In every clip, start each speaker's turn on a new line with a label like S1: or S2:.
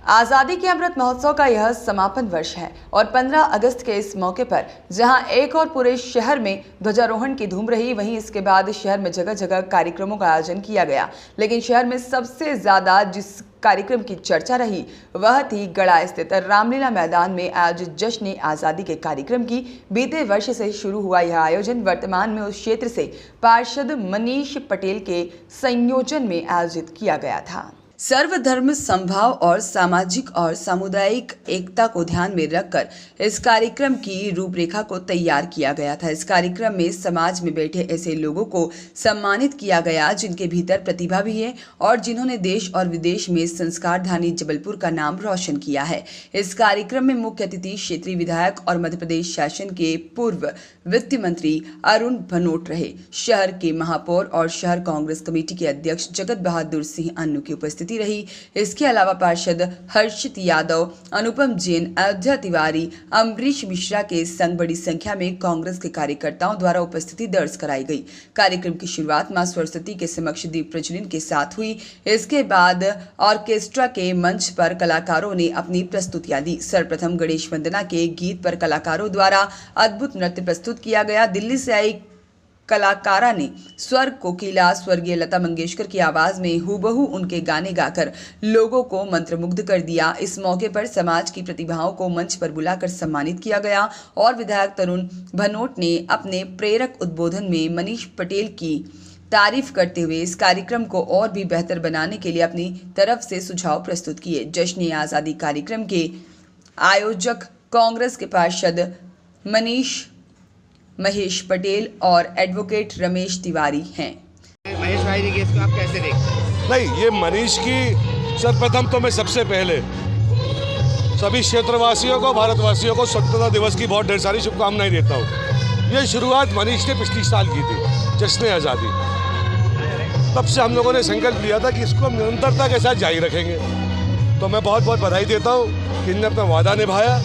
S1: आज़ादी के अमृत महोत्सव का यह समापन वर्ष है और 15 अगस्त के इस मौके पर जहां एक और पूरे शहर में ध्वजारोहण की धूम रही, वहीं इसके बाद शहर में जगह जगह कार्यक्रमों का आयोजन किया गया। लेकिन शहर में सबसे ज्यादा जिस कार्यक्रम की चर्चा रही वह थी गढ़ा स्थित रामलीला मैदान में आयोजित जश्न आज़ादी के कार्यक्रम की। बीते वर्ष से शुरू हुआ यह आयोजन वर्तमान में उस क्षेत्र से पार्षद मनीष पटेल के संयोजन में आयोजित किया गया था। सर्वधर्म समभाव और सामाजिक और सामुदायिक एकता को ध्यान में रखकर इस कार्यक्रम की रूपरेखा को तैयार किया गया था। इस कार्यक्रम में समाज में बैठे ऐसे लोगों को सम्मानित किया गया जिनके भीतर प्रतिभा भी है और जिन्होंने देश और विदेश में संस्कारधानी जबलपुर का नाम रोशन किया है। इस कार्यक्रम में मुख्य अतिथि क्षेत्रीय विधायक और मध्य प्रदेश शासन के पूर्व वित्त मंत्री अरुण भनोट रहे। शहर के महापौर और शहर कांग्रेस कमेटी के अध्यक्ष जगत बहादुर सिंह अन्नू की उपस्थिति रही। इसके अलावा पार्षद हर्षित यादव, अनुपम जैन, अयोध्या तिवारी, अमरीश मिश्रा के संग बड़ी संख्या में कांग्रेस के कार्यकर्ताओं द्वारा उपस्थिति दर्ज कराई गई। कार्यक्रम की शुरुआत मां सरस्वती के समक्ष दीप प्रज्वलन के साथ हुई। इसके बाद ऑर्केस्ट्रा के मंच पर कलाकारों ने अपनी प्रस्तुतियां दी। सर्वप्रथम गणेश वंदना के गीत पर कलाकारों द्वारा अद्भुत नृत्य प्रस्तुत किया गया। दिल्ली से आई कलाकारा ने स्वर कोकिला स्वर्गीय लता मंगेशकर की आवाज में हूबहू उनके गाने गाकर लोगों को मंत्रमुग्ध कर दिया। इस मौके पर समाज की प्रतिभाओं को मंच पर बुलाकर सम्मानित किया गया और विधायक तरुण भनोट ने अपने प्रेरक उद्बोधन में मनीष पटेल की तारीफ करते हुए इस कार्यक्रम को और भी बेहतर बनाने के लिए अपनी तरफ से सुझाव प्रस्तुत किए। जश्न आज़ादी कार्यक्रम के आयोजक कांग्रेस के पार्षद महेश पटेल और एडवोकेट रमेश तिवारी हैं।
S2: महेश भाई जी, इसको आप कैसे देखते हैं?
S3: नहीं, ये मनीष की सर्वप्रथम तो मैं सबसे पहले सभी क्षेत्रवासियों को, भारतवासियों को स्वतंत्रता दिवस की बहुत ढेर सारी शुभकामनाएं देता हूँ। ये शुरुआत मनीष ने पिछली साल की थी जश्न आज़ादी। तब से हम लोगों ने संकल्प लिया था कि इसको हम निरंतरता के साथ जारी रखेंगे। तो मैं बहुत बहुत बधाई देता हूँ कि इन्होंने अपना वादा निभाया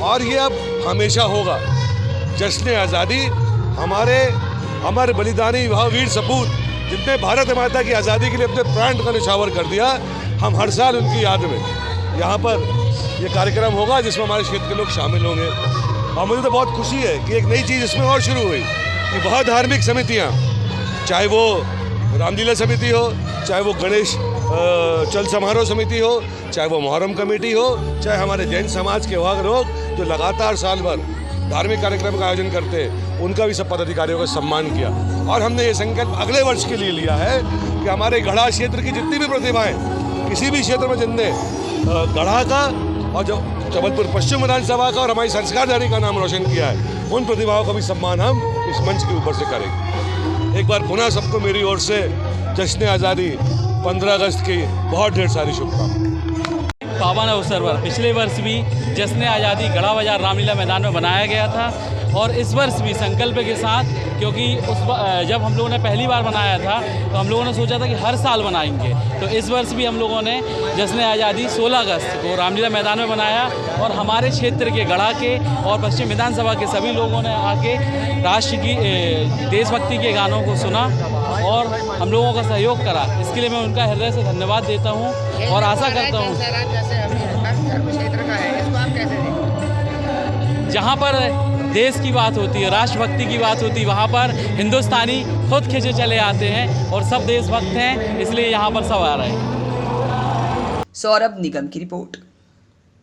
S3: और ये अब हमेशा होगा। जश्न आज़ादी हमारे अमर बलिदानी वह वीर सपूत जिनने भारत माता की आज़ादी के लिए अपने प्राण का निछावर कर दिया, हम हर साल उनकी याद में यहाँ पर ये कार्यक्रम होगा जिसमें हमारे क्षेत्र के लोग शामिल होंगे। और मुझे तो बहुत खुशी है कि एक नई चीज़ इसमें और शुरू हुई कि बहुत धार्मिक समितियाँ, चाहे वो रामलीला समिति हो, चाहे वो गणेश चल समारोह समिति हो, चाहे वो मुहर्रम कमेटी हो, चाहे हमारे जैन समाज के वहाँ लोग जो लगातार साल भर धार्मिक कार्यक्रम का आयोजन करते हैं, उनका भी सब पदाधिकारियों का सम्मान किया। और हमने ये संकल्प अगले वर्ष के लिए लिया है कि हमारे गढ़ा क्षेत्र की जितनी भी प्रतिभाएं किसी भी क्षेत्र में जिनने गढ़ा का और जो जबलपुर पश्चिम विधानसभा का और हमारी संस्कारधारी का नाम रोशन किया है, उन प्रतिभाओं का भी सम्मान हम इस मंच के ऊपर से करेंगे। एक बार पुनः सबको मेरी ओर से जश्न आज़ादी 15 अगस्त की बहुत ढेर सारी शुभकामनाएं।
S4: पावन अवसर पर पिछले वर्ष भी जश्न आज़ादी गढ़ा बाजार रामलीला मैदान में बनाया गया था और इस वर्ष भी संकल्प के साथ, क्योंकि जब हम लोगों ने पहली बार बनाया था तो हम लोगों ने सोचा था कि हर साल बनाएंगे, तो इस वर्ष भी हम लोगों ने जश्न आज़ादी 16 अगस्त को रामलीला मैदान में बनाया और हमारे क्षेत्र के गढ़ा के और पश्चिम विधानसभा के सभी लोगों ने आके राष्ट्र की देशभक्ति के गानों को सुना और हम लोगों का सहयोग करा। इसके लिए मैं उनका हृदय से धन्यवाद देता हूँ और आशा करता हूँ जहाँ पर देश की बात होती है, राष्ट्रभक्ति की बात होती है, वहाँ पर हिंदुस्तानी खुद खिंचे चले आते हैं और सब देशभक्त हैं, इसलिए यहाँ पर सब आ रहे हैं।
S1: सौरभ निगम की रिपोर्ट।